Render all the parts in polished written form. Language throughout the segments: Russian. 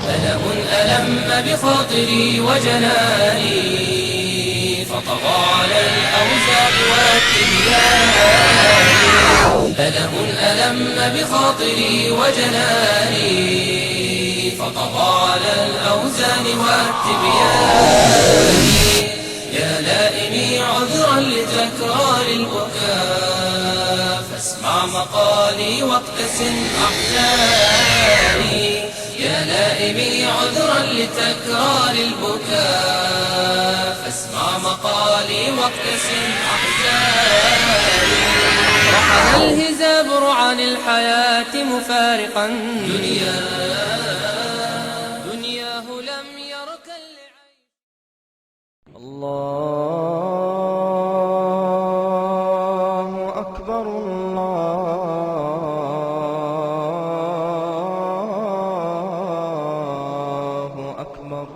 ألم ألم بخاطري وجناني فطغى على الأوزار والتبيان. ألم ألم بخاطري وجناني فطغى على الأوزان والتبيان. يا لائمي عذرا لتكرار البكاء فاسمع مقالي واقتسم أحزاني. يا لائمي عذرا لتكرار البكاء فاسمع مقالي واقتسم أحزاني. رحل الهزابر عن الحياة مفارقا دنياه لم يركن لعين. الله أكبر الله أكبر.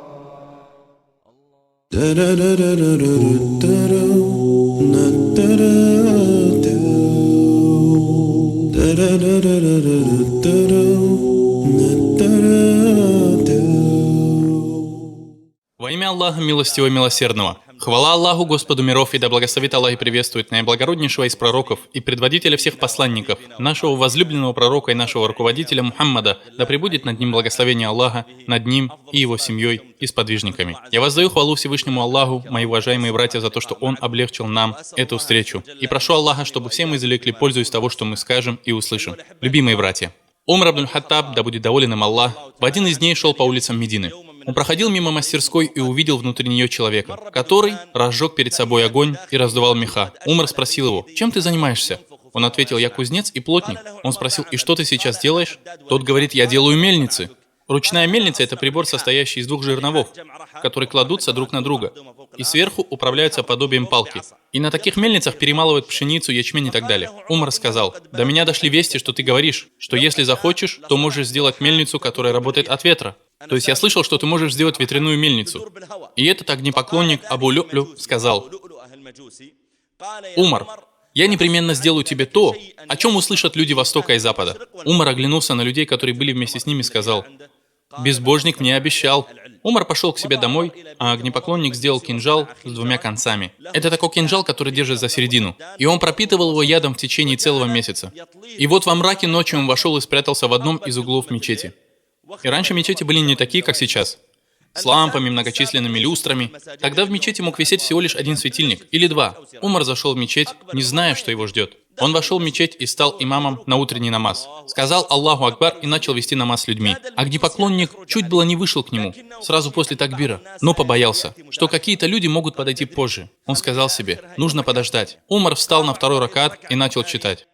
Во имя Аллаха Милостивого и Милосердного. Хвала Аллаху, Господу миров, и да благословит Аллах и приветствует наиблагороднейшего из пророков и предводителя всех посланников, нашего возлюбленного пророка и нашего руководителя Мухаммада, да пребудет над ним благословение Аллаха, над ним и его семьей и сподвижниками. Я воздаю хвалу Всевышнему Аллаху, мои уважаемые братья, за то, что Он облегчил нам эту встречу. И прошу Аллаха, чтобы все мы извлекли пользу из того, что мы скажем и услышим. Любимые братья, Умар ибн Хаттаб, да будет доволен им Аллах, в один из дней шел по улицам Медины. Он проходил мимо мастерской и увидел внутри нее человека, который разжег перед собой огонь и раздувал меха. Умар спросил его: «Чем ты занимаешься?» Он ответил: «Я кузнец и плотник». Он спросил: «И что ты сейчас делаешь?» Тот говорит: «Я делаю мельницы». Ручная мельница – это прибор, состоящий из двух жерновов, которые кладутся друг на друга, и сверху управляются подобием палки. И на таких мельницах перемалывают пшеницу, ячмень и так далее. Умар сказал: «До меня дошли вести, что ты говоришь, что если захочешь, то можешь сделать мельницу, которая работает от ветра. То есть я слышал, что ты можешь сделать ветряную мельницу». И этот огнепоклонник Абу Лю'лю сказал: «Умар, я непременно сделаю тебе то, о чем услышат люди Востока и Запада». Умар оглянулся на людей, которые были вместе с ним, и сказал: «Безбожник мне обещал». Умар пошел к себе домой, а огнепоклонник сделал кинжал с двумя концами. Это такой кинжал, который держит за середину. И он пропитывал его ядом в течение целого месяца. И вот во мраке ночью он вошел и спрятался в одном из углов мечети. И раньше мечети были не такие, как сейчас, с лампами, многочисленными люстрами. Тогда в мечети мог висеть всего лишь один светильник, или два. Умар зашел в мечеть, не зная, что его ждет. Он вошел в мечеть и стал имамом на утренний намаз. Сказал Аллаху Акбар и начал вести намаз с людьми. Огнепоклонник чуть было не вышел к нему, сразу после такбира, но побоялся, что какие-то люди могут подойти позже. Он сказал себе: нужно подождать. Умар встал на второй ракат и начал читать.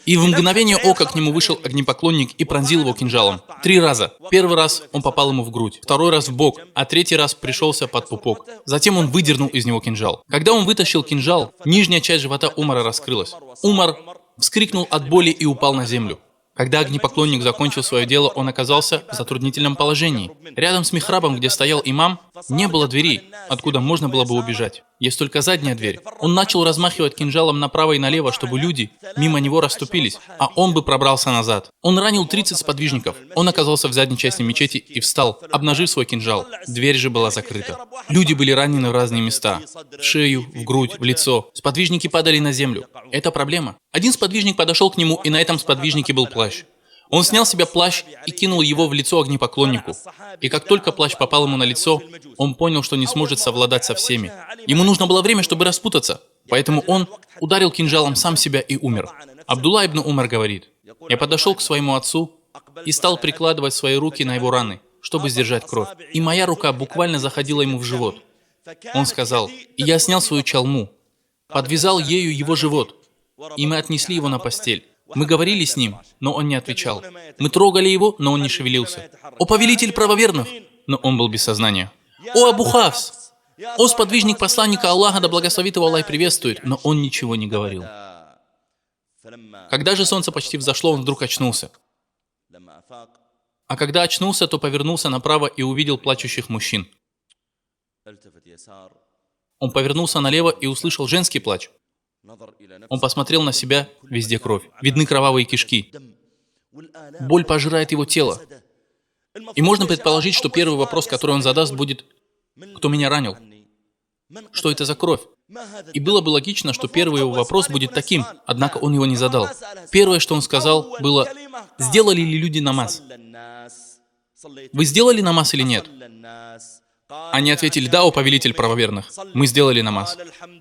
И в мгновение ока к нему вышел огнепоклонник и пронзил его кинжалом. 3 раза. Первый раз он попал ему в грудь, второй раз в бок, а третий раз пришелся под пупок. Затем он выдернул из него кинжал. Когда он вытащил кинжал, нижняя часть живота Умара раскрылась. Умар вскрикнул от боли и упал на землю. Когда огнепоклонник закончил свое дело, он оказался в затруднительном положении. Рядом с михрабом, где стоял имам, не было двери, откуда можно было бы убежать. Есть только задняя дверь. Он начал размахивать кинжалом направо и налево, чтобы люди мимо него расступились, а он бы пробрался назад. Он ранил 30 сподвижников. Он оказался в задней части мечети и встал, обнажив свой кинжал. Дверь же была закрыта. Люди были ранены в разные места. В шею, в грудь, в лицо. Сподвижники падали на землю. Это проблема. Один сподвижник подошел к нему, и на этом сподвижнике был плащ. Он снял с себя плащ и кинул его в лицо огнепоклоннику. И как только плащ попал ему на лицо, он понял, что не сможет совладать со всеми. Ему нужно было время, чтобы распутаться. Поэтому он ударил кинжалом сам себя и умер. Абдулла ибн Умар говорит: «Я подошел к своему отцу и стал прикладывать свои руки на его раны, чтобы сдержать кровь. И моя рука буквально заходила ему в живот. Он сказал: и я снял свою чалму, подвязал ею его живот, и мы отнесли его на постель. Мы говорили с ним, но он не отвечал. Мы трогали его, но он не шевелился. О повелитель правоверных!» Но он был без сознания. «О Абу Хафс! О сподвижник посланника Аллаха, да благословит его Аллах и приветствует!» Но он ничего не говорил. Когда же солнце почти взошло, он вдруг очнулся. А когда очнулся, то повернулся направо и увидел плачущих мужчин. Он повернулся налево и услышал женский плач. Он посмотрел на себя, везде кровь. Видны кровавые кишки. Боль пожирает его тело. И можно предположить, что первый вопрос, который он задаст, будет: «Кто меня ранил? Что это за кровь?» И было бы логично, что первый его вопрос будет таким, однако он его не задал. Первое, что он сказал, было: «Сделали ли люди намаз? Вы сделали намаз или нет?» Они ответили: «Да, о повелитель правоверных, мы сделали намаз».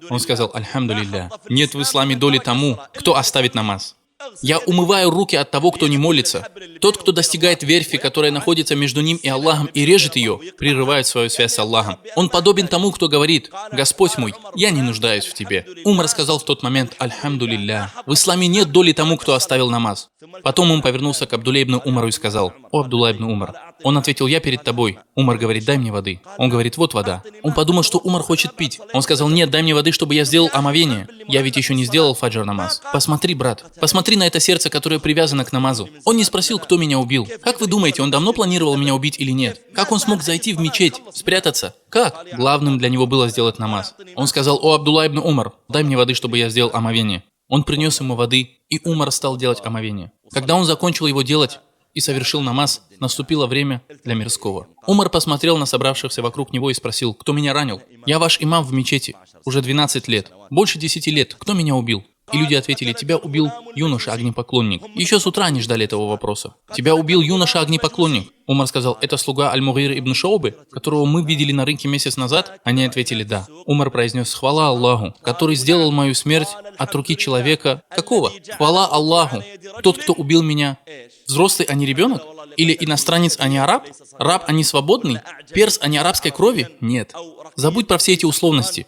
Он сказал: «Альхамдулилля, нет в исламе доли тому, кто оставит намаз. Я умываю руки от того, кто не молится. Тот, кто достигает верфи, которая находится между ним и Аллахом, и режет ее, прерывает свою связь с Аллахом. Он подобен тому, кто говорит: Господь мой, я не нуждаюсь в тебе». Умар сказал в тот момент: «Альхамдулилля, в исламе нет доли тому, кто оставил намаз». Потом он повернулся к Абдулла ибн Умару и сказал: «О, Абдулла ибн Умар». Он ответил: «Я перед тобой». Умар говорит: «Дай мне воды». Он говорит: «Вот вода». Он подумал, что Умар хочет пить. Он сказал: «Нет, дай мне воды, чтобы я сделал омовение. Я ведь еще не сделал фаджр намаз». Посмотри, брат, посмотри на это сердце, которое привязано к намазу. Он не спросил, кто меня убил. Как вы думаете, он давно планировал меня убить или нет? Как он смог зайти в мечеть, спрятаться? Как? Главным для него было сделать намаз. Он сказал: «О, Абдулла ибн Умар, дай мне воды, чтобы я сделал омовение». Он принес ему воды, и Умар стал делать омовение. Когда он закончил его делать и совершил намаз, наступило время для мирского. Умар посмотрел на собравшихся вокруг него и спросил: «Кто меня ранил? Я ваш имам в мечети. Уже 12 лет. Больше 10 лет. Кто меня убил?» И люди ответили: «Тебя убил юноша-огнепоклонник». Еще с утра они ждали этого вопроса. «Тебя убил юноша-огнепоклонник». Умар сказал: «Это слуга Аль-Мугир ибн Шоубы, которого мы видели на рынке месяц назад?» Они ответили: «Да». Умар произнес: «Хвала Аллаху, который сделал мою смерть от руки человека». Какого? Хвала Аллаху. Тот, кто убил меня, взрослый, а не ребенок? Или иностранец, а не араб? Раб, а не свободный? Перс, а не арабской крови? Нет. Забудь про все эти условности.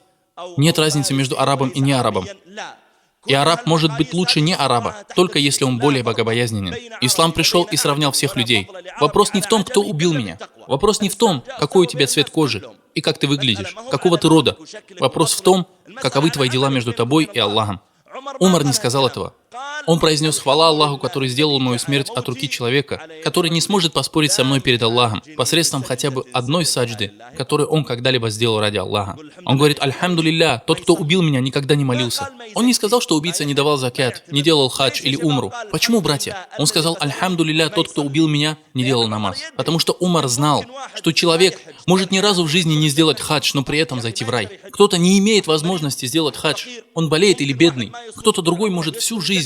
Нет разницы между арабом и неарабом. И араб может быть лучше не араба, только если он более богобоязненен. Ислам пришел и сравнял всех людей. Вопрос не в том, кто убил меня. Вопрос не в том, какой у тебя цвет кожи и как ты выглядишь, какого ты рода. Вопрос в том, каковы твои дела между тобой и Аллахом. Умар не сказал этого. Он произнес: «Хвала Аллаху, который сделал мою смерть от руки человека, который не сможет поспорить со мной перед Аллахом, посредством хотя бы одной саджды, которую он когда-либо сделал ради Аллаха». Он говорит: «Альхамдулилля, тот, кто убил меня, никогда не молился». Он не сказал, что убийца не давал закят, не делал хадж или умру. Почему, братья? Он сказал: «Альхамдулилля, тот, кто убил меня, не делал намаз». Потому что Умар знал, что человек может ни разу в жизни не сделать хадж, но при этом зайти в рай. Кто-то не имеет возможности сделать хадж, он болеет или бедный. Кто-то другой может всю жизнь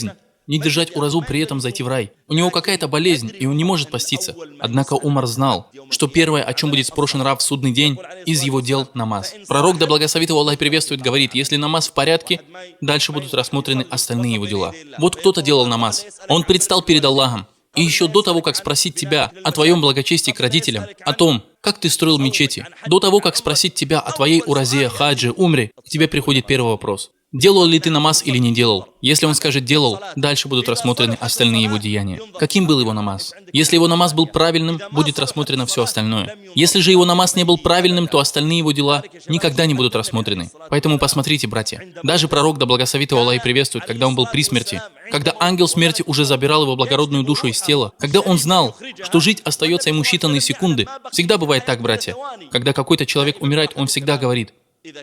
не держать уразу, при этом зайти в рай. У него какая-то болезнь, и он не может поститься. Однако Умар знал, что первое, о чем будет спрошен раб в судный день, из его дел намаз. Пророк, да благословит его Аллах и приветствует, говорит: если намаз в порядке, дальше будут рассмотрены остальные его дела. Вот кто-то делал намаз. Он предстал перед Аллахом. И еще до того, как спросить тебя о твоем благочестии к родителям, о том, как ты строил мечети, до того, как спросить тебя о твоей уразе, хаджи, умре, к тебе приходит первый вопрос: делал ли ты намаз или не делал? Если он скажет «делал», дальше будут рассмотрены остальные его деяния. Каким был его намаз? Если его намаз был правильным, будет рассмотрено все остальное. Если же его намаз не был правильным, то остальные его дела никогда не будут рассмотрены. Поэтому посмотрите, братья. Даже пророк, да благословит его Аллах и приветствует, когда он был при смерти, когда ангел смерти уже забирал его благородную душу из тела, когда он знал, что жить остается ему считанные секунды. Всегда бывает так, братья. Когда какой-то человек умирает, он всегда говорит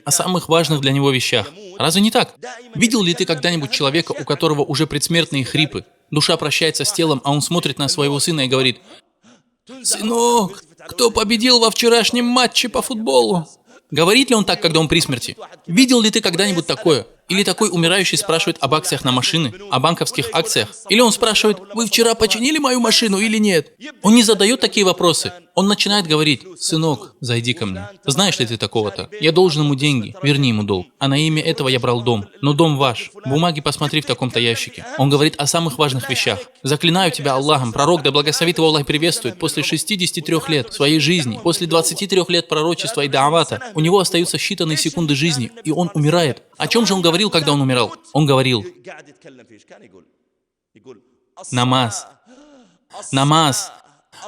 о самых важных для него вещах. Разве не так? Видел ли ты когда-нибудь человека, у которого уже предсмертные хрипы? Душа прощается с телом, а он смотрит на своего сына и говорит: «Сынок, кто победил во вчерашнем матче по футболу?» Говорит ли он так, когда он при смерти? Видел ли ты когда-нибудь такое? Или такой умирающий спрашивает об акциях на машины, о банковских акциях? Или он спрашивает: «Вы вчера починили мою машину или нет?» Он не задает такие вопросы. Он начинает говорить: «Сынок, зайди ко мне. Знаешь ли ты такого-то? Я должен ему деньги, верни ему долг. А на имя этого я брал дом. Но дом ваш. Бумаги посмотри в таком-то ящике». Он говорит о самых важных вещах. «Заклинаю тебя Аллахом, пророк, да благословит его Аллах и приветствует, после 63 лет своей жизни, после 23 лет пророчества и даавата, у него остаются считанные секунды жизни, и он умирает». О чем же он говорил, когда он умирал? Он говорил: «Намаз. Намаз.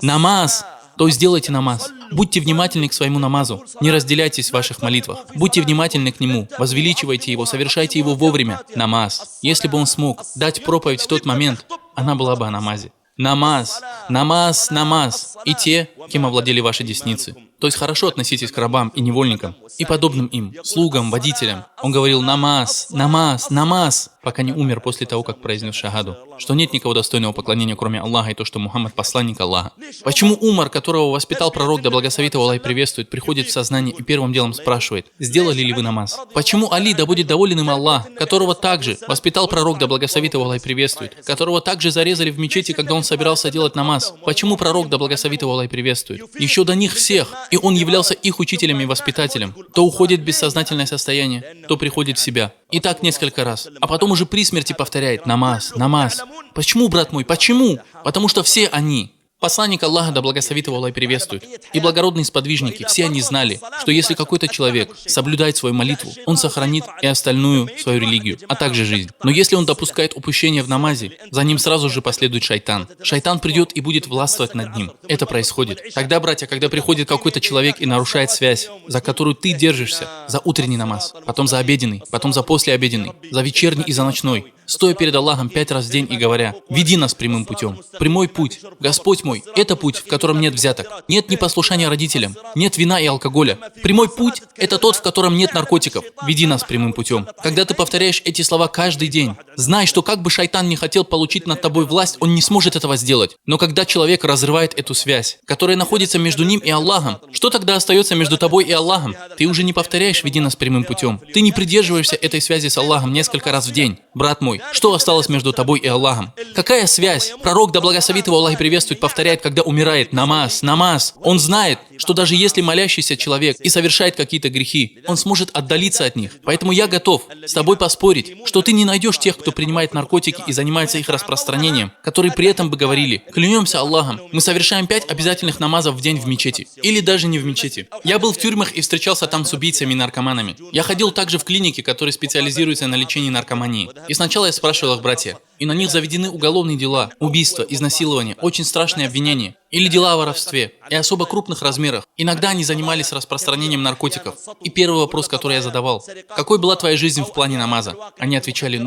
Намаз». То есть делайте намаз. Будьте внимательны к своему намазу. Не разделяйтесь в ваших молитвах. Будьте внимательны к нему. Возвеличивайте его, совершайте его вовремя. Намаз. Если бы он смог дать проповедь в тот момент, она была бы о намазе. Намаз. Намаз. Намаз. И те, кем овладели ваши десницы. То есть хорошо относитесь к рабам и невольникам, и подобным им, слугам, водителям. Он говорил намаз, намаз, намаз, пока не умер после того, как произнес шагаду, что нет никого достойного поклонения, кроме Аллаха, и то, что Мухаммад посланник Аллаха. Почему Умар, которого воспитал пророк, да благословит его Аллах и приветствует, приходит в сознание и первым делом спрашивает, сделали ли вы намаз? Почему Али, да будет доволен им Аллах, которого также воспитал пророк, да благословит его Аллах и приветствует, которого также зарезали в мечети, когда он собирался делать намаз? Почему пророк, да благословит его Аллах и приветствует, еще до них всех, и он являлся их учителем и воспитателем, то уходит в бессознательное состояние, то приходит в себя. И так несколько раз. А потом уже при смерти повторяет намаз, намаз. Почему, брат мой, почему? Потому что все они, посланник Аллаха, да благословит его Аллах и приветствует, и благородные сподвижники, все они знали, что если какой-то человек соблюдает свою молитву, он сохранит и остальную свою религию, а также жизнь. Но если он допускает упущение в намазе, за ним сразу же последует шайтан. Шайтан придет и будет властвовать над ним. Это происходит. Тогда, братья, когда приходит какой-то человек и нарушает связь, за которую ты держишься, за утренний намаз, потом за обеденный, потом за послеобеденный, за вечерний и за ночной, стоя перед Аллахом 5 раз в день и говоря, «Веди нас прямым путем». Прямой путь. Господь мой, это путь, в котором нет взяток, нет непослушания родителям, нет вина и алкоголя. Прямой путь – это тот, в котором нет наркотиков. Веди нас прямым путем. Когда ты повторяешь эти слова каждый день, знай, что как бы шайтан не хотел получить над тобой власть, он не сможет этого сделать. Но когда человек разрывает эту связь, которая находится между ним и Аллахом, что тогда остается между тобой и Аллахом? Ты уже не повторяешь «Веди нас прямым путем». Ты не придерживаешься этой связи с Аллахом несколько раз в день. Брат мой, что осталось между тобой и Аллахом? Какая связь? Пророк, да благословит его Аллах и приветствует, повторяет, когда умирает, намаз, намаз. Он знает, что даже если молящийся человек и совершает какие-то грехи, он сможет отдалиться от них. Поэтому я готов с тобой поспорить, что ты не найдешь тех, кто принимает наркотики и занимается их распространением, которые при этом бы говорили, клянемся Аллахом, мы совершаем 5 обязательных намазов в день в мечети. Или даже не в мечети. Я был в тюрьмах и встречался там с убийцами и наркоманами. Я ходил также в клиники, которые специализируются на лечении наркомании. И сначала я спрашивал их, братья, и на них заведены уголовные дела, убийства, изнасилования, очень страшные обвинения, или дела о воровстве, и особо крупных размерах. Иногда они занимались распространением наркотиков. И первый вопрос, который я задавал, какой была твоя жизнь в плане намаза? Они отвечали,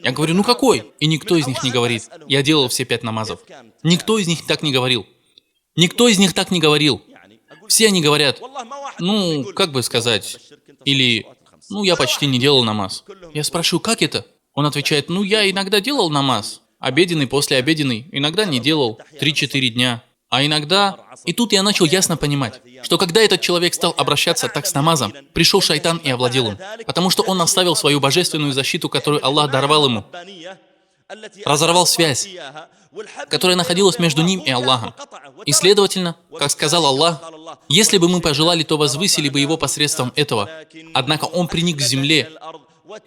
Я говорю, какой? И никто из них не говорит, я делал все 5 намазов. Никто из них так не говорил. Никто из них так не говорил. Все они говорят, как бы сказать, или, я почти не делал намаз. Я спрашиваю, как это? Он отвечает, я иногда делал намаз, обеденный, послеобеденный, иногда не делал, 3-4 дня, а иногда... И тут я начал ясно понимать, что когда этот человек стал обращаться так с намазом, пришел шайтан и овладел им, потому что он оставил свою божественную защиту, которую Аллах даровал ему, разорвал связь, которая находилась между ним и Аллахом. И следовательно, как сказал Аллах, если бы мы пожелали, то возвысили бы его посредством этого. Однако он приник к земле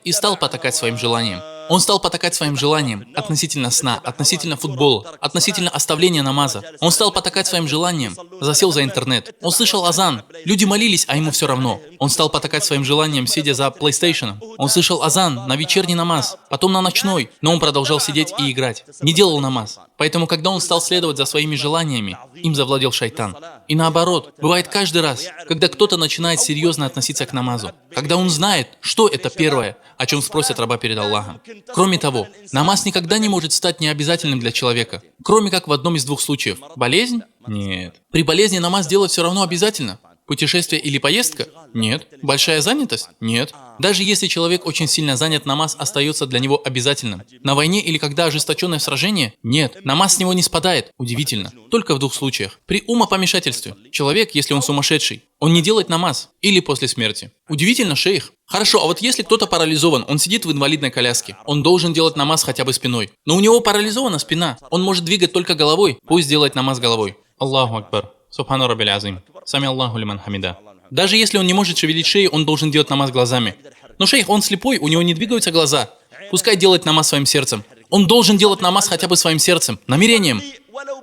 и стал потакать своим желаниям. Он стал потакать своим желаниям относительно сна, относительно футбола, относительно оставления намаза. Он стал потакать своим желаниям, засел за интернет. Он слышал азан, люди молились, а ему все равно. Он стал потакать своим желаниям, сидя за PlayStation. Он слышал азан на вечерний намаз, потом на ночной, но он продолжал сидеть и играть. Не делал намаз. Поэтому, когда он стал следовать за своими желаниями, им завладел шайтан. И наоборот, бывает каждый раз, когда кто-то начинает серьезно относиться к намазу, когда он знает, что это первое, о чем спросят раба перед Аллахом. Кроме того, намаз никогда не может стать необязательным для человека, кроме как в одном из 2 случаев. Болезнь? Нет. При болезни намаз делать все равно обязательно. Путешествие или поездка? Нет. Большая занятость? Нет. Даже если человек очень сильно занят, намаз остается для него обязательным. На войне или когда ожесточенное сражение? Нет. Намаз с него не спадает. Удивительно. Только в 2 случаях. При умопомешательстве. Человек, если он сумасшедший, он не делает намаз. Или после смерти. Удивительно, шейх. Хорошо, а вот если кто-то парализован, он сидит в инвалидной коляске, он должен делать намаз хотя бы спиной. Но у него парализована спина. Он может двигать только головой. Пусть делает намаз головой. Аллаху Акбар. Субхану Раббил Азим. Сами Аллаху лиман хамида. Даже если он не может шевелить шеей, он должен делать намаз глазами. Но шейх, он слепой, у него не двигаются глаза. Пускай делает намаз своим сердцем. Он должен делать намаз хотя бы своим сердцем, намерением.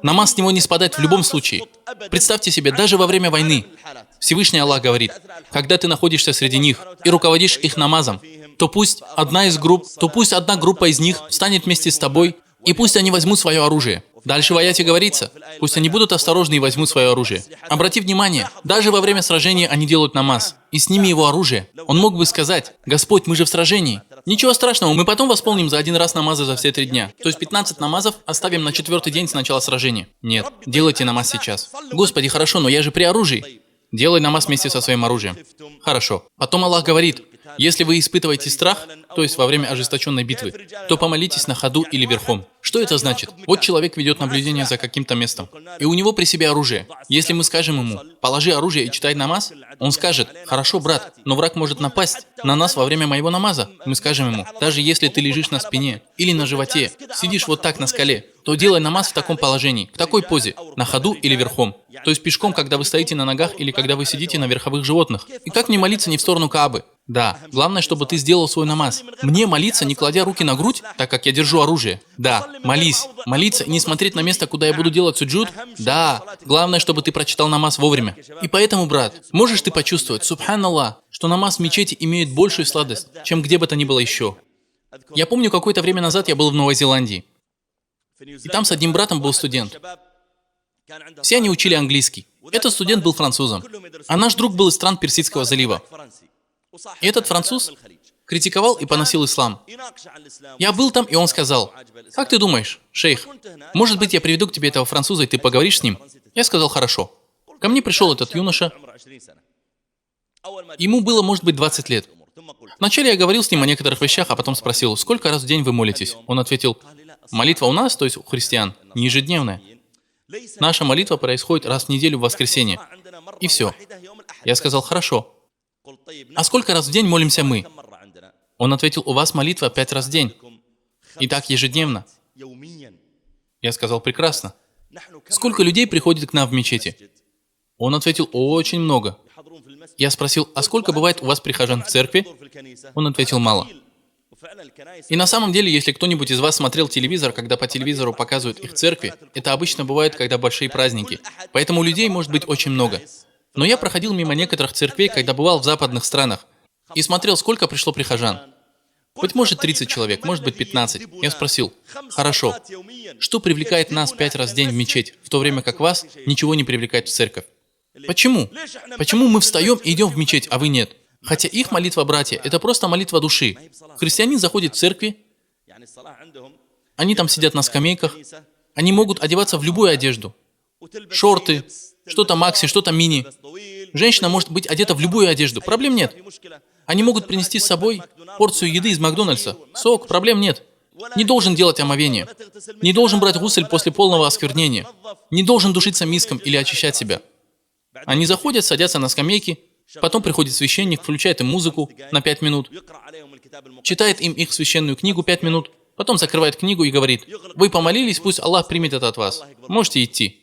Намаз с него не спадает в любом случае. Представьте себе, даже во время войны Всевышний Аллах говорит, когда ты находишься среди них и руководишь их намазом, то пусть одна группа из них встанет вместе с тобой, и пусть они возьмут свое оружие. Дальше в аяте говорится, пусть они будут осторожны и возьмут свое оружие. Обрати внимание, даже во время сражения они делают намаз, и с ними его оружие. Он мог бы сказать, Господь, мы же в сражении. Ничего страшного, мы потом восполним за 1 раз намазы за все 3 дня. То есть 15 намазов оставим на 4-й день с начала сражения. Нет, делайте намаз сейчас. Господи, хорошо, но я же при оружии. Делай намаз вместе со своим оружием. Хорошо. Потом Аллах говорит, если вы испытываете страх, то есть во время ожесточенной битвы, то помолитесь на ходу или верхом. Что это значит? Вот человек ведет наблюдение за каким-то местом, и у него при себе оружие. Если мы скажем ему, положи оружие и читай намаз, он скажет, хорошо, брат, но враг может напасть на нас во время моего намаза. Мы скажем ему, даже если ты лежишь на спине или на животе, сидишь вот так на скале, то делай намаз в таком положении, в такой позе, на ходу или верхом. То есть пешком, когда вы стоите на ногах или когда вы сидите на верховых животных. И как мне молиться не в сторону Каабы? Да, главное, чтобы ты сделал свой намаз. Мне молиться, не кладя руки на грудь, так как я держу оружие. Да, молись. Молиться и не смотреть на место, куда я буду делать суджуд? Да, главное, чтобы ты прочитал намаз вовремя. И поэтому, брат, можешь ты почувствовать, субханаллах, что намаз в мечети имеет большую сладость, чем где бы то ни было еще. Я помню, какое-то время назад я был в Новой Зеландии. И там с одним братом был студент. Все они учили английский. Этот студент был французом. А наш друг был из стран Персидского залива. И этот француз критиковал и поносил ислам. Я был там, и он сказал, как ты думаешь, шейх, может быть, я приведу к тебе этого француза, и ты поговоришь с ним? Я сказал, хорошо. Ко мне пришел этот юноша. Ему было, может быть, 20 лет. Вначале я говорил с ним о некоторых вещах, а потом спросил, сколько раз в день вы молитесь? Он ответил, молитва у нас, то есть у христиан, не ежедневная. Наша молитва происходит раз в неделю в воскресенье. И все. Я сказал, хорошо. А сколько раз в день молимся мы? Он ответил, у вас молитва 5 раз в день. И так ежедневно. Я сказал, прекрасно. Сколько людей приходит к нам в мечети? Он ответил, очень много. Я спросил, а сколько бывает у вас прихожан в церкви? Он ответил, мало. И на самом деле, если кто-нибудь из вас смотрел телевизор, когда по телевизору показывают их церкви, это обычно бывает, когда большие праздники. Поэтому людей может быть очень много. Но я проходил мимо некоторых церквей, когда бывал в западных странах, и смотрел, сколько пришло прихожан. Быть может 30 человек, может быть 15. Я спросил, хорошо, что привлекает нас 5 раз в день в мечеть, в то время как вас ничего не привлекает в церковь? Почему? Почему мы встаем и идем в мечеть, а вы нет? Хотя их молитва, братья, это просто молитва души. Христианин заходит в церкви, они там сидят на скамейках, они могут одеваться в любую одежду. Шорты, что-то макси, что-то мини. Женщина может быть одета в любую одежду, проблем нет. Они могут принести с собой порцию еды из Макдональдса, сок, проблем нет. Не должен делать омовение. Не должен брать гусель после полного осквернения. Не должен душиться миском или очищать себя. Они заходят, садятся на скамейки, потом приходит священник, включает им музыку на 5 минут, читает им их священную книгу 5 минут, потом закрывает книгу и говорит, вы помолились, пусть Аллах примет это от вас. Можете идти.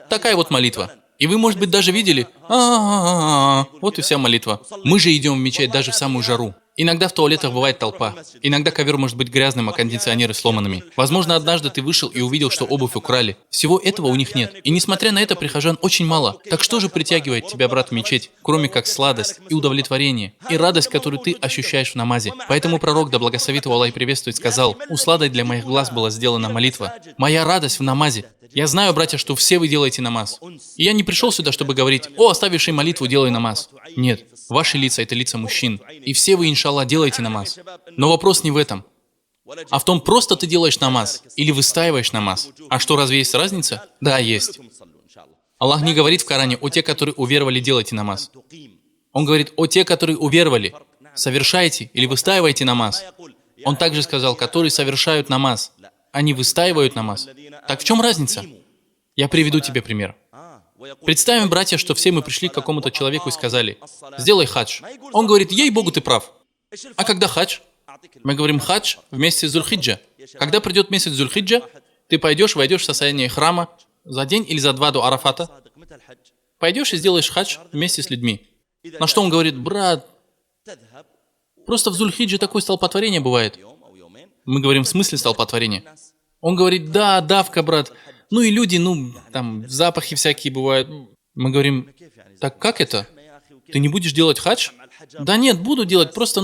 Такая вот молитва. И вы, может быть, даже видели, вот и вся молитва. Мы же идем в мечеть даже в самую жару. Иногда в туалетах бывает толпа. Иногда ковер может быть грязным, а кондиционеры сломанными. Возможно, однажды ты вышел и увидел, что обувь украли. Всего этого у них нет. И несмотря на это, прихожан очень мало. Так что же притягивает тебя, брат, в мечеть, кроме как сладость и удовлетворение, и радость, которую ты ощущаешь в намазе? Поэтому пророк, да благословит его Аллах и приветствует, сказал, «Усладой для моих глаз была сделана молитва. Моя радость в намазе». Я знаю, братья, что все вы делаете намаз. И я не пришел сюда, чтобы говорить, «О, оставивший молитву, делай намаз». Нет, ваши лица – это лица мужчин. И все вы, иншаллах, делаете намаз. Но вопрос не в этом, а в том, просто ты делаешь намаз или выстаиваешь намаз. А что, разве есть разница? Да, есть. Аллах не говорит в Коране, «О те, которые уверовали, делайте намаз». Он говорит, «О те, которые уверовали, совершайте или выстаивайте намаз». Он также сказал, «Которые совершают намаз». Они выстаивают намаз. Так в чем разница? Я приведу тебе пример. Представим, братья, что все мы пришли к какому-то человеку и сказали, сделай хадж. Он говорит, ей-богу, ты прав. А когда хадж? Мы говорим, хадж в месяц Зуль-Хиджа. Когда придет месяц Зуль-Хиджа, ты пойдешь, войдешь в состояние храма за день или за 2 до Арафата. Пойдешь и сделаешь хадж вместе с людьми. На что он говорит, брат, просто в Зуль-Хиджа такое столпотворение бывает. Мы говорим, в смысле столпотворения? Он говорит, да, давка, брат. Ну и люди, там запахи всякие бывают. Мы говорим, так как это? Ты не будешь делать хадж? Да нет, буду делать, просто,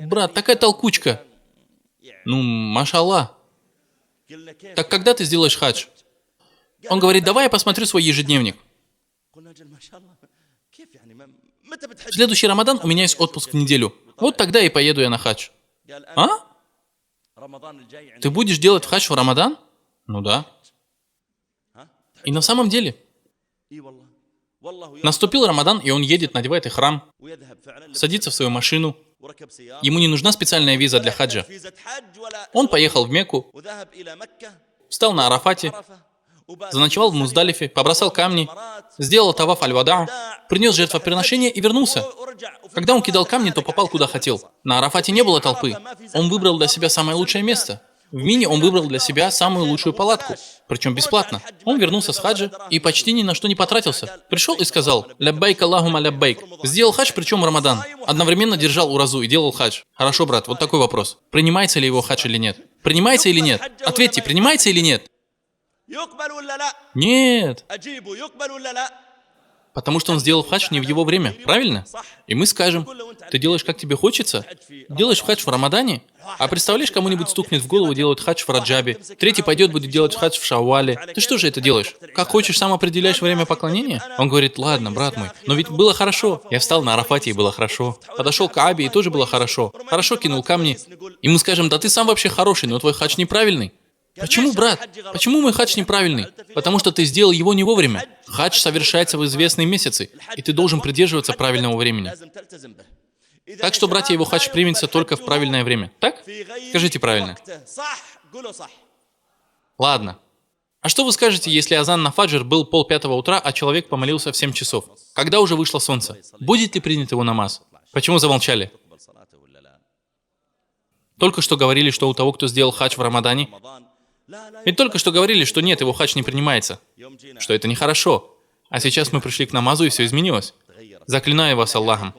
брат, такая толкучка. Машаллах. Так когда ты сделаешь хадж? Он говорит, давай я посмотрю свой ежедневник. В следующий Рамадан у меня есть отпуск в неделю. Вот тогда и поеду я на хадж. А? Ты будешь делать хадж в Рамадан? Ну да. И на самом деле, Наступил Рамадан, и он едет, надевает ихрам, садится в свою машину. Ему не нужна специальная виза для хаджа. Он поехал в Мекку, встал на Арафате, заночевал в Муздалифе, побросал камни, сделал таваф аль-вада, принес жертвоприношение и вернулся. Когда он кидал камни, то попал куда хотел. На Арафате не было толпы. Он выбрал для себя самое лучшее место. В Мине он выбрал для себя самую лучшую палатку, причем бесплатно. Он вернулся с хаджа и почти ни на что не потратился. Пришел и сказал: «Ляббайк Аллахума ляббайк». Сделал хадж, причем в Рамадан. Одновременно держал уразу и делал хадж. Хорошо, брат, вот такой вопрос. Принимается ли его хадж или нет? Принимается или нет? Ответьте, принимается или нет? Нет. Потому что он сделал хадж не в его время, правильно? И мы скажем: ты делаешь как тебе хочется? Делаешь хадж в Рамадане? А представляешь, кому-нибудь стукнет в голову, делают хадж в Раджабе, третий пойдет, будет делать хадж в Шаввале. Ты что же это делаешь? Как хочешь, сам определяешь время поклонения? Он говорит: ладно, брат мой, но ведь было хорошо. Я встал на Арафате, и было хорошо. Подошел к Каабе, и тоже было хорошо. Хорошо кинул камни. И мы скажем: да ты сам вообще хороший, но твой хадж неправильный. Почему, брат? Почему мой хадж неправильный? Потому что ты сделал его не вовремя. Хадж совершается в известные месяцы, и ты должен придерживаться правильного времени. Так что, братья, его хадж примется только в правильное время. Так? Скажите правильно. Ладно. А что вы скажете, если азан на фаджр был 4:30 утра, а человек помолился в 7 часов? Когда уже вышло солнце? Будет ли принят его намаз? Почему замолчали? Только что говорили, что у того, кто сделал хадж в Рамадане, ведь только что говорили, что нет, его хадж не принимается, что это нехорошо. А сейчас мы пришли к намазу, и все изменилось. Заклинаю вас Аллахом.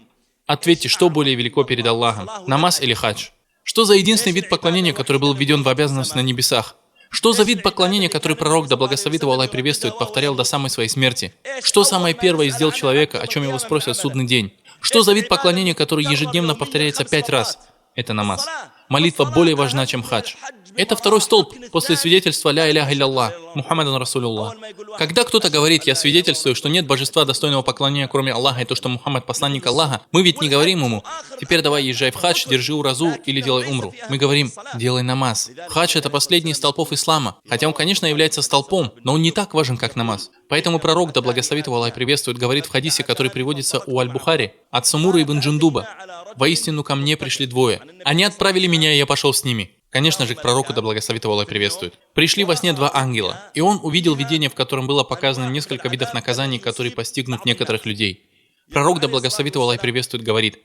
Ответьте, что более велико перед Аллахом, намаз или хадж? Что за единственный вид поклонения, который был введен в обязанность на небесах? Что за вид поклонения, который пророк, да благословит его Аллах приветствует, повторял до самой своей смерти? Что самое первое из дел человека, о чем его спросят в судный день? Что за вид поклонения, который ежедневно повторяется 5 раз? Это намаз. Молитва более важна, чем хадж. Это второй столб после свидетельства «Ля иляха илля Мухаммадан Расулуллах». Когда кто-то говорит: я свидетельствую, что нет божества достойного поклонения, кроме Аллаха, и то, что Мухаммад посланник Аллаха, мы ведь не говорим ему: теперь давай езжай в хадж, держи уразу или делай умру. Мы говорим: делай намаз. Хадж — это последний из столпов ислама. Хотя он, конечно, является столпом, но он не так важен, как намаз. Поэтому пророк, да благословит его Аллах приветствует, говорит в хадисе, который приводится у Аль-Бухари, от Самура ибн Джундуба: «Воистину ко мне пришли двое. Они отправили меня, и я пошел с ними». Конечно же, к пророку, да благословит его Аллах приветствует. Пришли во сне 2 ангела, и он увидел видение, в котором было показано несколько видов наказаний, которые постигнут некоторых людей. Пророк, да благословит его Аллах приветствует, говорит: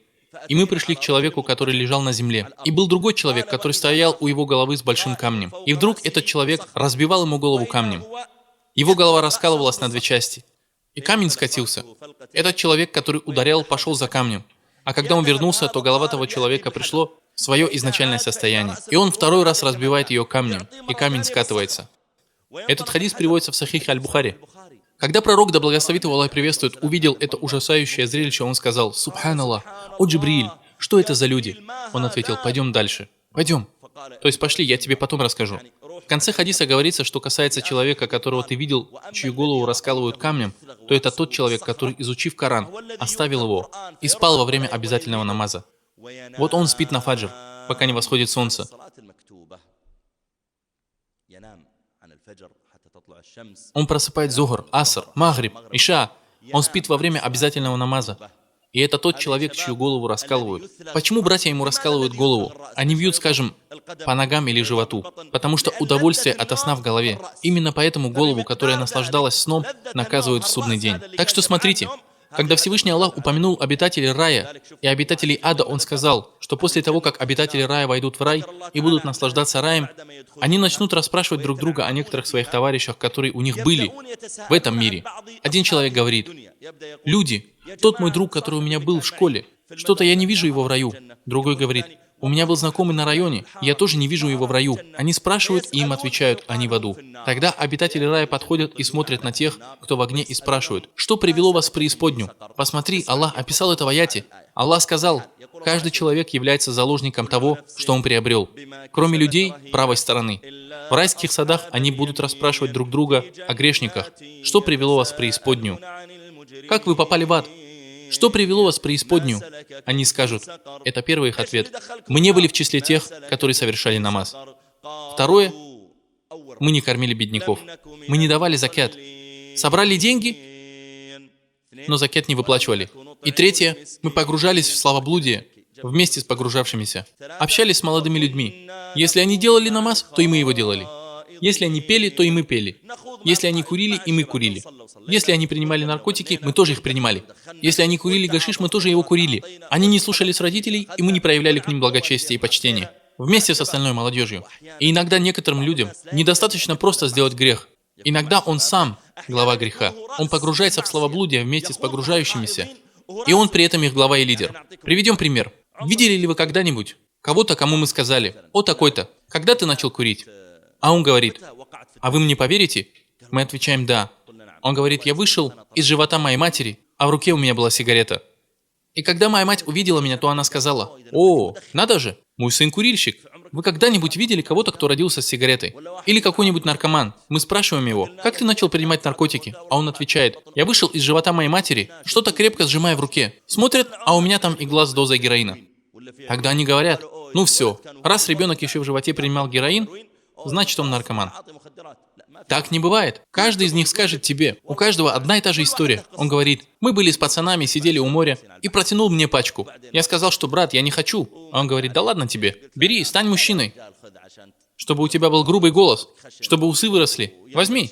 «И мы пришли к человеку, который лежал на земле. И был другой человек, который стоял у его головы с большим камнем. И вдруг этот человек разбивал ему голову камнем. Его голова раскалывалась на 2 части. И камень скатился. Этот человек, который ударял, пошел за камнем. А когда он вернулся, то голова того человека пришло в свое изначальное состояние. И он 2-й раз разбивает ее камнем, и камень скатывается». Этот хадис приводится в Сахихе Аль-Бухари. Когда пророк, да благословит его Аллах приветствует, увидел это ужасающее зрелище, он сказал: «Субханаллах, о Джибриль, что это за люди?» Он ответил: «Пойдем дальше». «Пойдем». То есть пошли, я тебе потом расскажу. В конце хадиса говорится, что касается человека, которого ты видел, чью голову раскалывают камнем, то это тот человек, который, изучив Коран, оставил его и спал во время обязательного намаза. Вот он спит на фаджр, пока не восходит солнце. Он просыпает зухр, аср, магриб, иша. Он спит во время обязательного намаза. И это тот человек, чью голову раскалывают. Почему братья ему раскалывают голову? Они бьют, скажем, по ногам или животу. Потому что удовольствие от сна в голове. Именно поэтому голову, которая наслаждалась сном, наказывают в судный день. Так что смотрите. Когда Всевышний Аллах упомянул обитателей рая и обитателей ада, Он сказал, что после того, как обитатели рая войдут в рай и будут наслаждаться раем, они начнут расспрашивать друг друга о некоторых своих товарищах, которые у них были в этом мире. Один человек говорит: «Люди, тот мой друг, который у меня был в школе, что-то я не вижу его в раю». Другой говорит: «У меня был знакомый на районе, я тоже не вижу его в раю». Они спрашивают, и им отвечают: «Они в аду». Тогда обитатели рая подходят и смотрят на тех, кто в огне, и спрашивают: «Что привело вас в преисподнюю?» Посмотри, Аллах описал это в аяте. Аллах сказал: «Каждый человек является заложником того, что он приобрел, кроме людей правой стороны». В райских садах они будут расспрашивать друг друга о грешниках: «Что привело вас в преисподнюю?» «Как вы попали в ад?» «Что привело вас в преисподнюю?» Они скажут, это первый их ответ: «Мы не были в числе тех, которые совершали намаз». Второе: «Мы не кормили бедняков, мы не давали закят». Собрали деньги? но закят не выплачивали. И третье, мы погружались в славоблудие вместе с погружавшимися. Общались с молодыми людьми. Если они делали намаз, то и мы его делали. Если они пели, то и мы пели. Если они курили, и мы курили. Если они принимали наркотики, мы тоже их принимали. Если они курили гашиш, мы тоже его курили. Они не слушались родителей, и мы не проявляли к ним благочестия и почтения. Вместе с остальной молодежью. И иногда некоторым людям недостаточно просто сделать грех. Иногда он сам глава греха. Он погружается в славоблудие вместе с погружающимися. И он при этом их глава и лидер. Приведем пример. Видели ли вы когда-нибудь кого-то, кому мы сказали: «О, такой-то, когда ты начал курить?» А он говорит: «А вы мне поверите?» Мы отвечаем: «Да». Он говорит: «Я вышел из живота моей матери, а в руке у меня была сигарета. И когда моя мать увидела меня, то она сказала: „О, надо же, мой сын курильщик“». Вы когда-нибудь видели кого-то, кто родился с сигаретой? Или какой-нибудь наркоман? Мы спрашиваем его: «Как ты начал принимать наркотики?» А он отвечает: «Я вышел из живота моей матери, что-то крепко сжимая в руке. Смотрят, а у меня там игла с дозой героина». Тогда они говорят: «Ну все, раз ребенок еще в животе принимал героин, значит он наркоман». Так не бывает. Каждый из них скажет тебе, у каждого одна и та же история. Он говорит: «Мы были с пацанами, сидели у моря, и протянул мне пачку. Я сказал, что брат, я не хочу». А он говорит: «Да ладно тебе, бери, стань мужчиной. Чтобы у тебя был грубый голос, чтобы усы выросли. Возьми».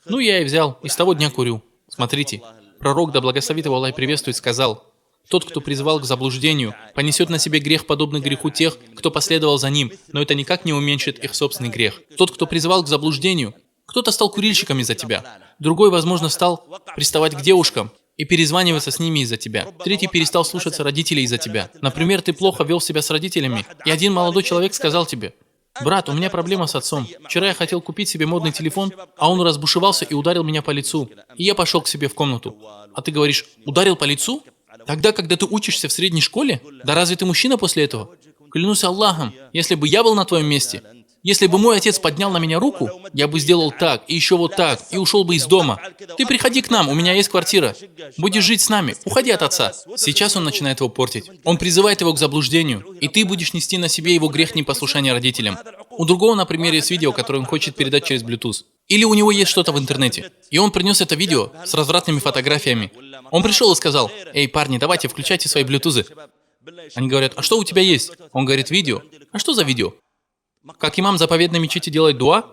Ну я и взял, и с того дня курю. Смотрите, пророк, да благословит его Аллах приветствует, сказал: «Тот, кто призвал к заблуждению, понесет на себе грех, подобный греху тех, кто последовал за ним, но это никак не уменьшит их собственный грех. Тот, кто призвал к заблуждению, кто-то стал курильщиком из-за тебя, другой, возможно, стал приставать к девушкам и перезваниваться с ними из-за тебя. Третий перестал слушаться родителей из-за тебя. Например, ты плохо вел себя с родителями, и один молодой человек сказал тебе: «Брат, у меня проблема с отцом. Вчера я хотел купить себе модный телефон, а он разбушевался и ударил меня по лицу. И я пошел к себе в комнату». А ты говоришь: «Ударил по лицу?» Тогда, когда ты учишься в средней школе, да разве ты мужчина после этого? Клянусь Аллахом, если бы я был на твоем месте, если бы мой отец поднял на меня руку, я бы сделал так, и еще вот так, и ушел бы из дома. Ты приходи к нам, у меня есть квартира. Будешь жить с нами, уходи от отца. Сейчас он начинает его портить. Он призывает его к заблуждению, и ты будешь нести на себе его грех непослушания родителям. У другого, например, есть видео, которое он хочет передать через Bluetooth. Или у него есть что-то в интернете, и он принес это видео с развратными фотографиями. Он пришел и сказал: «Эй, парни, давайте, включайте свои блютузы». Они говорят: «А что у тебя есть?» Он говорит: «Видео». «А что за видео?» Как имам заповедной мечети делает дуа?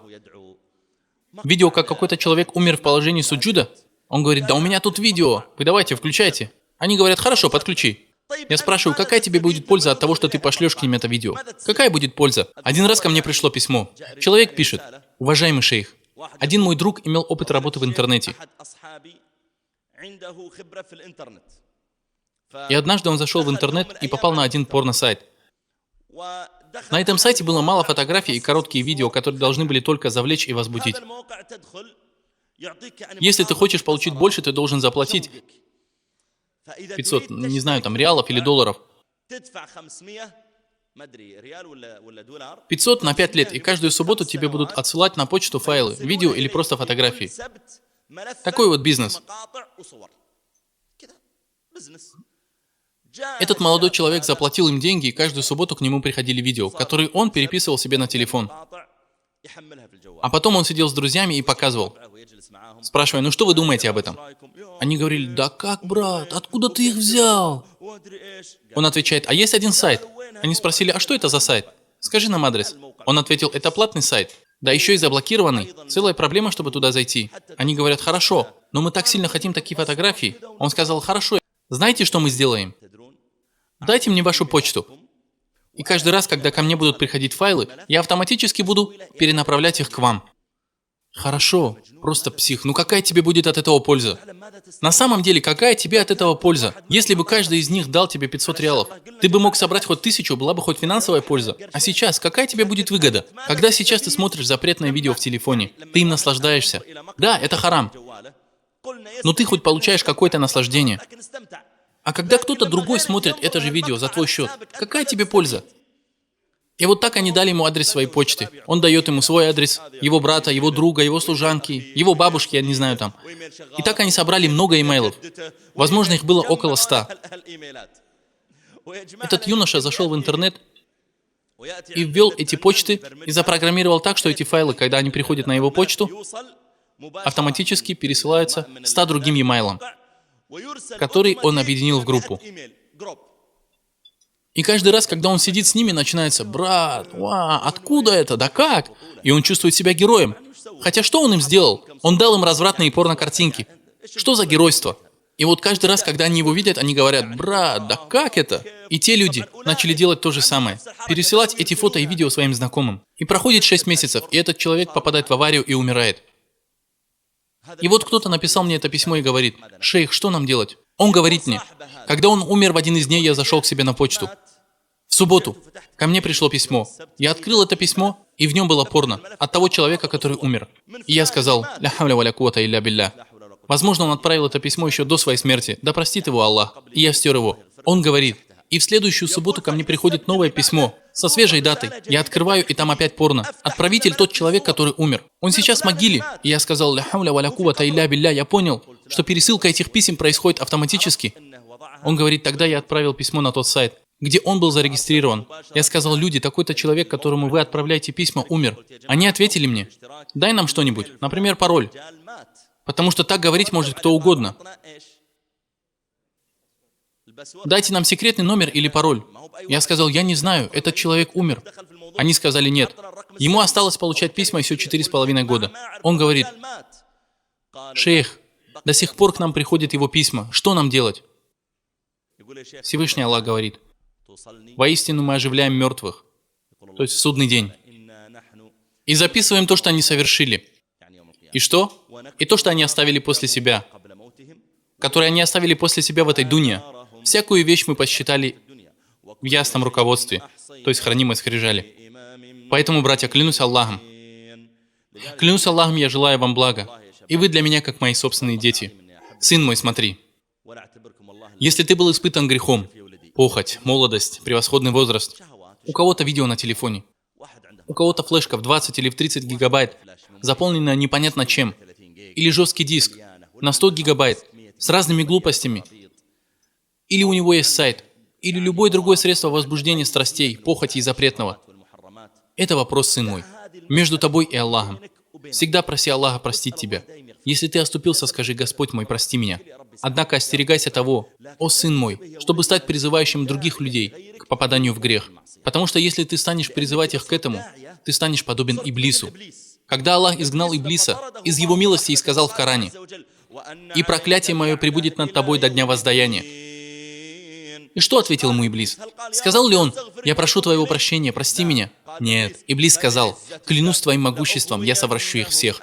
Видео, как какой-то человек умер в положении суджуда? Он говорит: «Да у меня тут видео, вы давайте, включайте». Они говорят: «Хорошо, подключи». Я спрашиваю: какая тебе будет польза от того, что ты пошлешь к ним это видео? Какая будет польза? Один раз ко мне пришло письмо. Человек пишет: «Уважаемый шейх, один мой друг имел опыт работы в интернете. И однажды он зашел в интернет и попал на один порно-сайт. На этом сайте было мало фотографий и короткие видео, которые должны были только завлечь и возбудить. Если ты хочешь получить больше, ты должен заплатить 500, не знаю, там, реалов или долларов. 500 на 5 лет, и каждую субботу тебе будут отсылать на почту файлы, видео или просто фотографии. Такой вот бизнес. Этот молодой человек заплатил им деньги, и каждую субботу к нему приходили видео, которые он переписывал себе на телефон. А потом он сидел с друзьями и показывал, спрашивая: «Ну что вы думаете об этом?» Они говорили: «Да как, брат, откуда ты их взял?» Он отвечает: «А есть один сайт». Они спросили: «А что это за сайт? Скажи нам адрес». Он ответил: «Это платный сайт. Да еще и заблокированный. Целая проблема, чтобы туда зайти». Они говорят: «Хорошо, но мы так сильно хотим такие фотографии». Он сказал: «Хорошо, знаете, что мы сделаем? Дайте мне вашу почту. И каждый раз, когда ко мне будут приходить файлы, я автоматически буду перенаправлять их к вам». Хорошо, просто псих. Ну какая тебе будет от этого польза? На самом деле, какая тебе от этого польза? Если бы каждый из них дал тебе 500 реалов, ты бы мог собрать хоть 1000, была бы хоть финансовая польза. А сейчас, какая тебе будет выгода? Когда сейчас ты смотришь запретное видео в телефоне, ты им наслаждаешься. Да, это харам. Но ты хоть получаешь какое-то наслаждение. А когда кто-то другой смотрит это же видео за твой счет, какая тебе польза? И вот так они дали ему адрес своей почты. Он дает ему свой адрес, его брата, его друга, его служанки, его бабушки, я не знаю там. И так они собрали много имейлов. Возможно, их было около 100. Этот юноша зашел в интернет и ввел эти почты и запрограммировал так, что эти файлы, когда они приходят на его почту, автоматически пересылаются 100 другим e-mail'ам. который он объединил в группу. И каждый раз, когда он сидит с ними, начинается: «Брат, откуда это? Да как?» И он чувствует себя героем. Хотя что он им сделал? Он дал им развратные порно-картинки. Что за геройство? И вот каждый раз, когда они его видят, они говорят: «Брат, да как это?» И те люди начали делать то же самое. Пересылать эти фото и видео своим знакомым. И проходит 6 месяцев, и этот человек попадает в аварию и умирает. И вот кто-то написал мне это письмо и говорит: «Шейх, что нам делать?» Он говорит мне: «Когда он умер в один из дней, я зашел к себе на почту. В субботу ко мне пришло письмо. Я открыл это письмо, и в нем было порно от того человека, который умер. И я сказал: ля хавля ва ля куввата илля билля. Возможно, он отправил это письмо еще до своей смерти. Да простит его Аллах». И я стер его. Он говорит: «И в следующую субботу ко мне приходит новое письмо со свежей датой. Я открываю, и там опять порно. Отправитель тот человек, который умер. Он сейчас в могиле». И я сказал: «Ля хавля ва ля куввата илля билля». Я понял, что пересылка этих писем происходит автоматически. Он говорит: «Тогда я отправил письмо на тот сайт, где он был зарегистрирован. Я сказал: люди, такой-то человек, которому вы отправляете письма, умер». Они ответили мне: «Дай нам что-нибудь, например, пароль». Потому что так говорить может кто угодно. «Дайте нам секретный номер или пароль». Я сказал: «Я не знаю, этот человек умер». Они сказали: «Нет». Ему осталось получать письма еще 4,5 года. Он говорит: «Шейх, до сих пор к нам приходят его письма. Что нам делать?» Всевышний Аллах говорит: «Воистину мы оживляем мертвых», то есть в судный день, «и записываем то, что они совершили». И что? И то, что они оставили после себя, которое они оставили после себя в этой дуне. Всякую вещь мы посчитали в ясном руководстве, то есть хранимой скрижали. Поэтому, братья, клянусь Аллахом, я желаю вам блага, и вы для меня как мои собственные дети. Сын мой, смотри. Если ты был испытан грехом, похоть, молодость, превосходный возраст, у кого-то видео на телефоне, у кого-то флешка в 20 или в 30 гигабайт, заполненная непонятно чем, или жесткий диск на 100 гигабайт с разными глупостями, или у него есть сайт, или любое другое средство возбуждения страстей, похоти и запретного. Это вопрос, сын мой, между тобой и Аллахом. Всегда проси Аллаха простить тебя. Если ты оступился, скажи: «Господь мой, прости меня». Однако остерегайся того, о сын мой, чтобы стать призывающим других людей к попаданию в грех. Потому что если ты станешь призывать их к этому, ты станешь подобен Иблису. Когда Аллах изгнал Иблиса из его милости и сказал в Коране: «И проклятие мое пребудет над тобой до дня воздаяния». И что ответил ему Иблис? Сказал ли он: «Я прошу твоего прощения, прости меня»? Нет. Иблис сказал: «Клянусь твоим могуществом, я совращу их всех».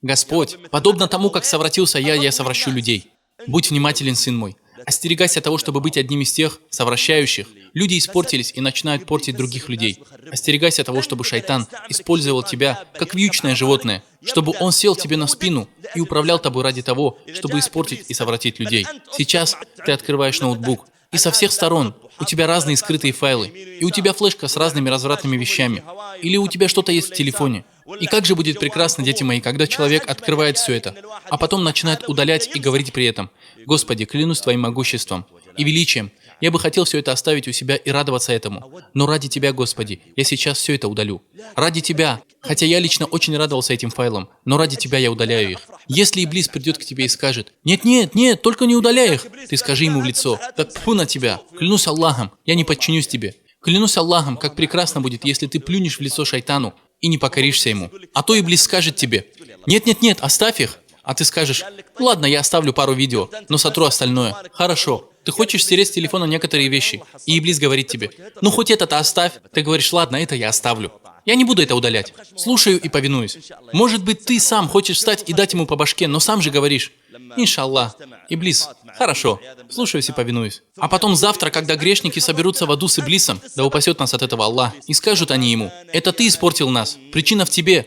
Господь, подобно тому, как совратился я совращу людей. Будь внимателен, сын мой. Остерегайся того, чтобы быть одним из тех совращающих. Люди испортились и начинают портить других людей. Остерегайся того, чтобы шайтан использовал тебя как вьючное животное, чтобы он сел тебе на спину и управлял тобой ради того, чтобы испортить и совратить людей. Сейчас ты открываешь ноутбук, и со всех сторон у тебя разные скрытые файлы, и у тебя флешка с разными развратными вещами, или у тебя что-то есть в телефоне. И как же будет прекрасно, дети мои, когда человек открывает все это, а потом начинает удалять и говорить при этом: «Господи, клянусь твоим могуществом и величием, я бы хотел все это оставить у себя и радоваться этому, но ради Тебя, Господи, я сейчас все это удалю. Ради Тебя, хотя я лично очень радовался этим файлам, но ради Тебя я удаляю их». Если Иблис придет к тебе и скажет: «Нет, нет, нет, только не удаляй их», ты скажи ему в лицо: «Так тьфу на тебя, клянусь Аллахом, я не подчинюсь тебе. Клянусь Аллахом, как прекрасно будет, если ты плюнешь в лицо шайтану и не покоришься ему». А то Иблис скажет тебе: «Нет, нет, нет, оставь их». А ты скажешь: «Ладно, я оставлю пару видео, но сотру остальное». Хорошо. Ты хочешь стереть с телефона некоторые вещи, и Иблис говорит тебе: «Ну хоть это-то оставь». Ты говоришь: «Ладно, это я оставлю. Я не буду это удалять. Слушаю и повинуюсь». Может быть, ты сам хочешь встать и дать ему по башке, но сам же говоришь: «Иншаллах, Иблис, хорошо, слушаюсь и повинуюсь». А потом завтра, когда грешники соберутся в аду с Иблисом, да упасет нас от этого Аллах, и скажут они ему: «Это ты испортил нас, причина в тебе».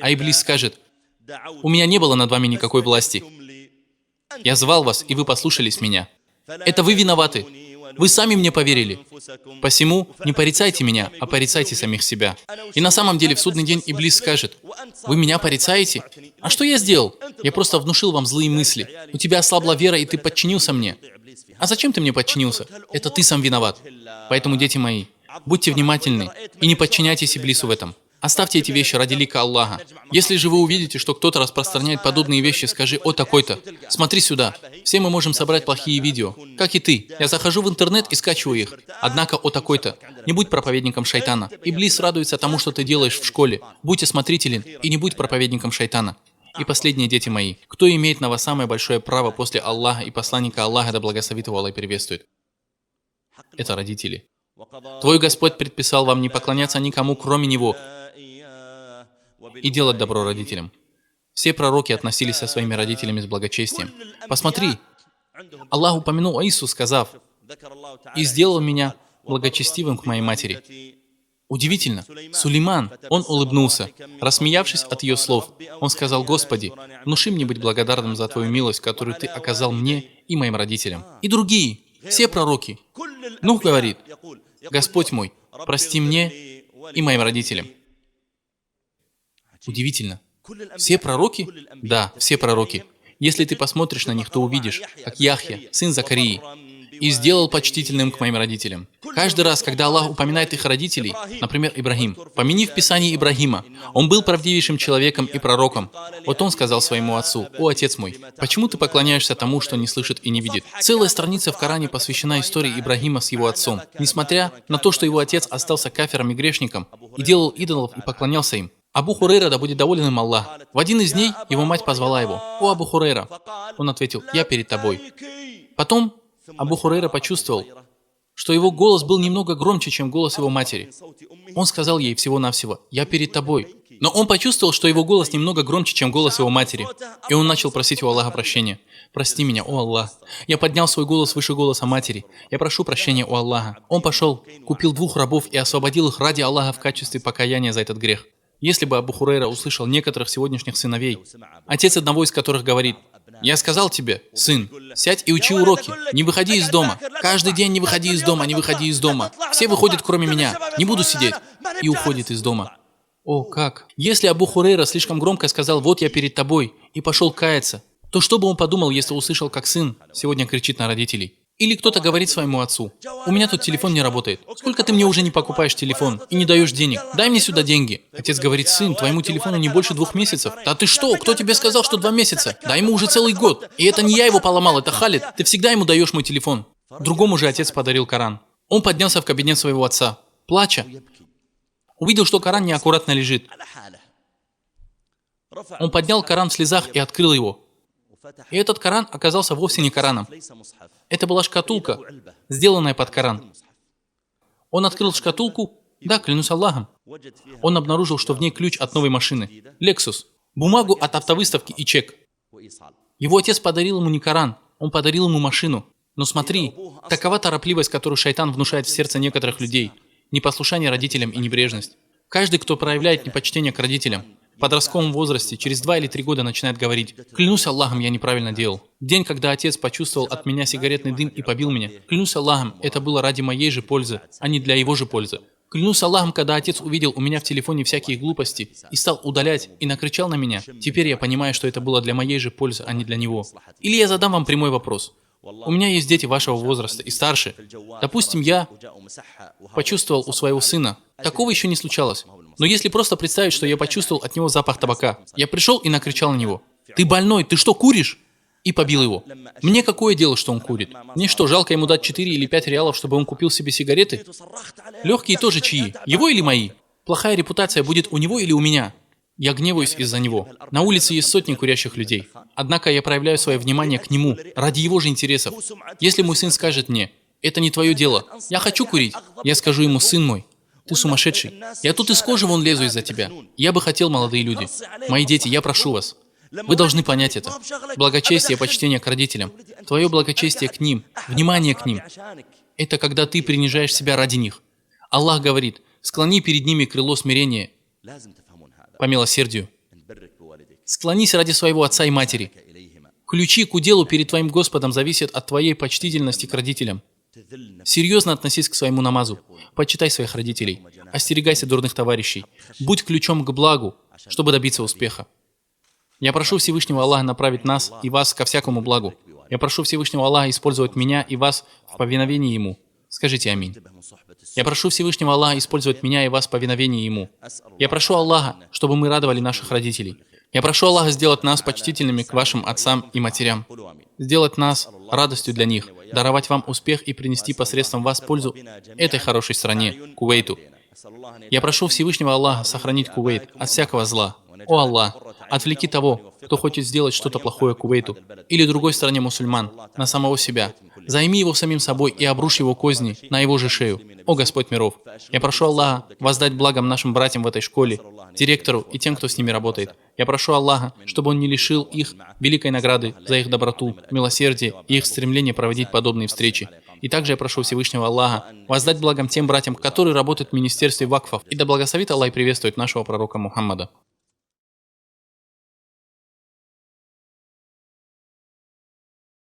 А Иблис скажет: «У меня не было над вами никакой власти. Я звал вас, и вы послушались меня. Это вы виноваты. Вы сами мне поверили. Посему не порицайте меня, а порицайте самих себя». И на самом деле в судный день Иблис скажет: «Вы меня порицаете? А что я сделал? Я просто внушил вам злые мысли. У тебя ослабла вера, и ты подчинился мне. А зачем ты мне подчинился? Это ты сам виноват. Поэтому, дети мои, будьте внимательны и не подчиняйтесь Иблису в этом. Оставьте эти вещи ради лика Аллаха. Если же вы увидите, что кто-то распространяет подобные вещи, скажи: «О, такой-то, смотри сюда». Все мы можем собрать плохие видео. Как и ты. Я захожу в интернет и скачиваю их. Однако, о, такой-то, не будь проповедником шайтана. Иблис радуется тому, что ты делаешь в школе. Будь осмотрителен и не будь проповедником шайтана. И последние, дети мои, кто имеет на вас самое большое право после Аллаха и посланника Аллаха, да благословит его Аллах и приветствует? Это родители. Твой Господь предписал вам не поклоняться никому, кроме Него, и делать добро родителям. Все пророки относились со своими родителями с благочестием. Посмотри, Аллах упомянул Аису, сказав: «И сделал меня благочестивым к моей матери». Удивительно. Сулейман, он улыбнулся, рассмеявшись от ее слов. Он сказал: «Господи, внуши мне быть благодарным за Твою милость, которую Ты оказал мне и моим родителям». И другие, все пророки. Нух говорит: «Господь мой, прости мне и моим родителям». Удивительно. Все пророки? Да, все пророки. Если ты посмотришь на них, то увидишь, как Яхья, сын Закарии, и сделал почтительным к моим родителям. Каждый раз, когда Аллах упоминает их родителей, например, Ибрагим, помяни в Писании Ибрагима, он был правдивейшим человеком и пророком. Вот он сказал своему отцу: «О, отец мой, почему ты поклоняешься тому, что не слышит и не видит?» Целая страница в Коране посвящена истории Ибрагима с его отцом. Несмотря на то, что его отец остался кафиром и грешником, и делал идолов и поклонялся им, Абу Хурейра, да будет доволен им Аллах, в один из дней его мать позвала его: «О, Абу Хурейра!» Он ответил: «Я перед тобой». Потом Абу Хурейра почувствовал, что его голос был немного громче, чем голос его матери. Он сказал ей всего-навсего: «Я перед тобой». Но он почувствовал, что его голос немного громче, чем голос его матери. И он начал просить у Аллаха прощения. «Прости меня, о Аллах. Я поднял свой голос выше голоса матери. Я прошу прощения у Аллаха». Он пошел, купил 2 рабов и освободил их ради Аллаха в качестве покаяния за этот грех. Если бы Абу Хурейра услышал некоторых сегодняшних сыновей, отец одного из которых говорит: «Я сказал тебе, сын, сядь и учи уроки, не выходи из дома. Каждый день не выходи из дома, не выходи из дома. Все выходят, кроме меня. Не буду сидеть». И уходит из дома. О, как! Если Абу Хурейра слишком громко сказал: «Вот я перед тобой», и пошел каяться, то что бы он подумал, если услышал, как сын сегодня кричит на родителей? Или кто-то говорит своему отцу: «У меня тут телефон не работает. Сколько ты мне уже не покупаешь телефон и не даешь денег? Дай мне сюда деньги». Отец говорит: «Сын, твоему телефону не больше 2 месяцев». «Да ты что? Кто тебе сказал, что 2 месяца? Да ему уже целый год. И это не я его поломал, это Халид. Ты всегда ему даешь мой телефон». Другому же отец подарил Коран. Он поднялся в кабинет своего отца, плача. Увидел, что Коран неаккуратно лежит. Он поднял Коран в слезах и открыл его. И этот Коран оказался вовсе не Кораном. Это была шкатулка, сделанная под Коран. Он открыл шкатулку, да, клянусь Аллахом. Он обнаружил, что в ней ключ от новой машины, Lexus, бумагу от автовыставки и чек. Его отец подарил ему не Коран, он подарил ему машину. Но смотри, такова торопливость, которую шайтан внушает в сердце некоторых людей. Непослушание родителям и небрежность. Каждый, кто проявляет непочтение к родителям, в подростковом возрасте, через 2 или 3 года начинает говорить: «Клянусь Аллахом, я неправильно делал». День, когда отец почувствовал от меня сигаретный дым и побил меня, клянусь Аллахом, это было ради моей же пользы, а не для его же пользы. Клянусь Аллахом, когда отец увидел у меня в телефоне всякие глупости и стал удалять и накричал на меня, теперь я понимаю, что это было для моей же пользы, а не для него. Или я задам вам прямой вопрос. У меня есть дети вашего возраста и старше. Допустим, я почувствовал у своего сына. Такого еще не случалось. Но если просто представить, что я почувствовал от него запах табака, я пришел и накричал на него: «Ты больной, ты что, куришь?» И побил его. Мне какое дело, что он курит? Мне что, жалко ему дать 4 или 5 реалов, чтобы он купил себе сигареты? Легкие тоже чьи? Его или мои? Плохая репутация будет у него или у меня? Я гневаюсь из-за него. На улице есть сотни курящих людей. Однако я проявляю свое внимание к нему, ради его же интересов. Если мой сын скажет мне: «Это не твое дело, я хочу курить», я скажу ему: «Сын мой, ты сумасшедший. Я тут из кожи вон лезу из-за тебя. Я бы хотел, молодые люди. Мои дети, я прошу вас. Вы должны понять это. Благочестие, почтение к родителям. Твое благочестие к ним, внимание к ним. Это когда ты принижаешь себя ради них. Аллах говорит: склони перед ними крыло смирения по милосердию. Склонись ради своего отца и матери. Ключи к уделу перед твоим Господом зависят от твоей почтительности к родителям. Серьезно относись к своему намазу. Почитай своих родителей. Остерегайся дурных товарищей. Будь ключом к благу, чтобы добиться успеха. Я прошу Всевышнего Аллаха направить нас и вас ко всякому благу. Я прошу Всевышнего Аллаха использовать меня и вас в повиновении Ему. Скажите аминь. Я прошу Всевышнего Аллаха использовать меня и вас в повиновении Ему. Я прошу Аллаха, чтобы мы радовали наших родителей. Я прошу Аллаха сделать нас почтительными к вашим отцам и матерям, сделать нас радостью для них, даровать вам успех и принести посредством вас пользу этой хорошей стране, Кувейту. Я прошу Всевышнего Аллаха сохранить Кувейт от всякого зла. О Аллах, отвлеки того, кто хочет сделать что-то плохое Кувейту или другой стране мусульман, на самого себя. Займи его самим собой и обрушь его козни на его же шею. О Господь миров, я прошу Аллаха воздать благом нашим братьям в этой школе, директору и тем, кто с ними работает. Я прошу Аллаха, чтобы Он не лишил их великой награды за их доброту, милосердие и их стремление проводить подобные встречи. И также я прошу Всевышнего Аллаха воздать благом тем братьям, которые работают в Министерстве вакфов. И да благословит Аллах и приветствует нашего пророка Мухаммада.